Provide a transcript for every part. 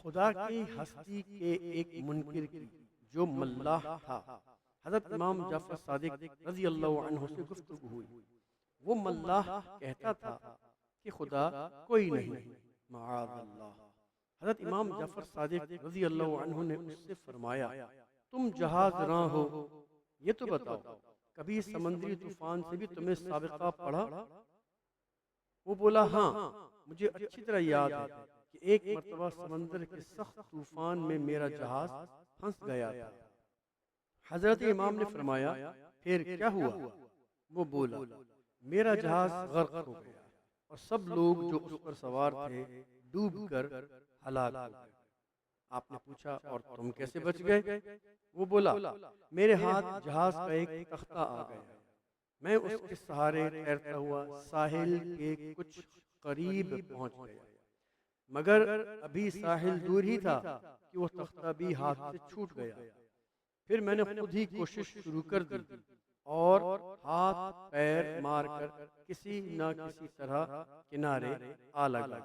خدا کی ہستی کے ایک منکر کی جو ملاح تھا حضرت امام جعفر صادق رضی اللہ عنہ سے گفتگو ہوئی۔ وہ ملاح کہتا تھا کہ خدا کوئی نہیں، معاذ اللہ۔ حضرت امام جعفر صادق رضی اللہ عنہ نے اس سے فرمایا، تم جہاز راں ہو، یہ تو بتاؤ کبھی سمندری طوفان سے بھی تمہیں سابقہ پڑھا؟ وہ بولا، ہاں مجھے اچھی طرح یاد ہے کہ ایک مرتبہ سمندر کے سخت طوفان میں میرا جہاز پھنس گیا تھا۔ حضرت امام نے فرمایا، پھر کیا ہوا؟ وہ بولا، میرا جہاز غرق ہو گیا اور سب لوگ جو اس پر سوار تھے ڈوب کر ہلاک ہو گئے۔ آپ نے پوچھا، اور تم کیسے بچ گئے؟ وہ بولا، میرے ہاتھ جہاز کا ایک تختہ آ گیا، میں اس کے سہارے تیرتا ہوا ساحل کے کچھ قریب پہنچ گیا، مگر ابھی ساحل دور ہی تھا کہ وہ تختہ بھی ہاتھ سے چھوٹ گیا۔ پھر میں نے خود ہی کوشش شروع کر دی اور ہاتھ پیر مار کر کسی نہ کسی طرح کنارے آ لگا۔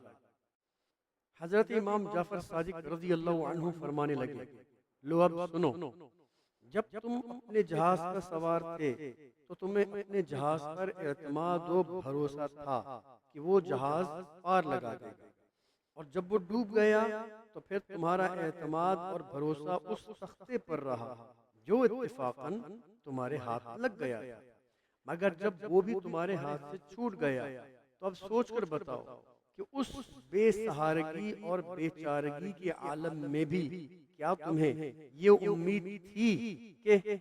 حضرت امام جعفر صادق رضی اللہ عنہ فرمانے لگے، لو اب سنو، جب تم اپنے جہاز پر سوار تھے تو تمہیں اپنے جہاز پر اعتماد و بھروسہ تھا کہ وہ جہاز پار لگا دے گا، اور جب وہ ڈوب گیا تو پھر تمہارا اعتماد اور بھروسہ اس تختے پر رہا جو اتفاقاً تمہارے ہاتھ لگ گیا تھا، مگر جب وہ بھی تمہارے ہاتھ سے چھوٹ گیا تو اب سوچ کر بتاؤ کہ اس بے سہارگی اور بے چارگی کے عالم میں بھی کیا تمہیں یہ امید تھی کہ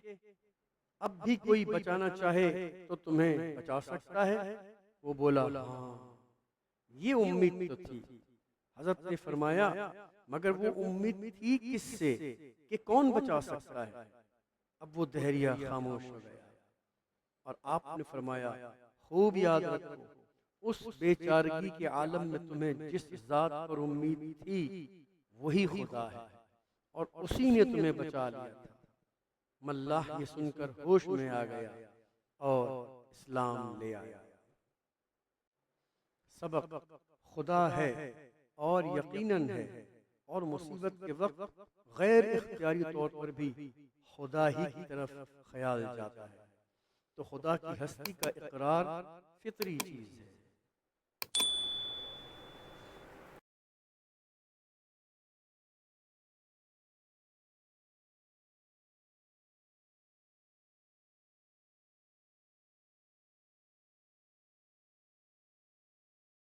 اب بھی کوئی بچانا چاہے تو تمہیں بچا سکتا ہے؟ وہ بولا، ہاں یہ امید تو تھی۔ حضرت نے فرمایا، مگر وہ امید تھی کس سے کہ کون بچا سکتا ہے؟ اب وہ دہریہ خاموش ہو گیا اور آپ نے فرمایا، خوب یاد رکھو، اس بے چارگی کے عالم میں تمہیں جس ذات پر امید تھی وہی خدا ہے، اور اسی نے تمہیں بچا لیا تھا۔ ملاح یہ سن کر ہوش میں آ گیا اور اسلام لے آیا۔ سبق: خدا ہے اور یقیناً ہے، اور مصیبت کے وقت غیر اختیاری طور پر بھی خدا ہی کی طرف خیال جاتا ہے۔ تو خدا کی ہستی کا اقرار فطری چیز ہے۔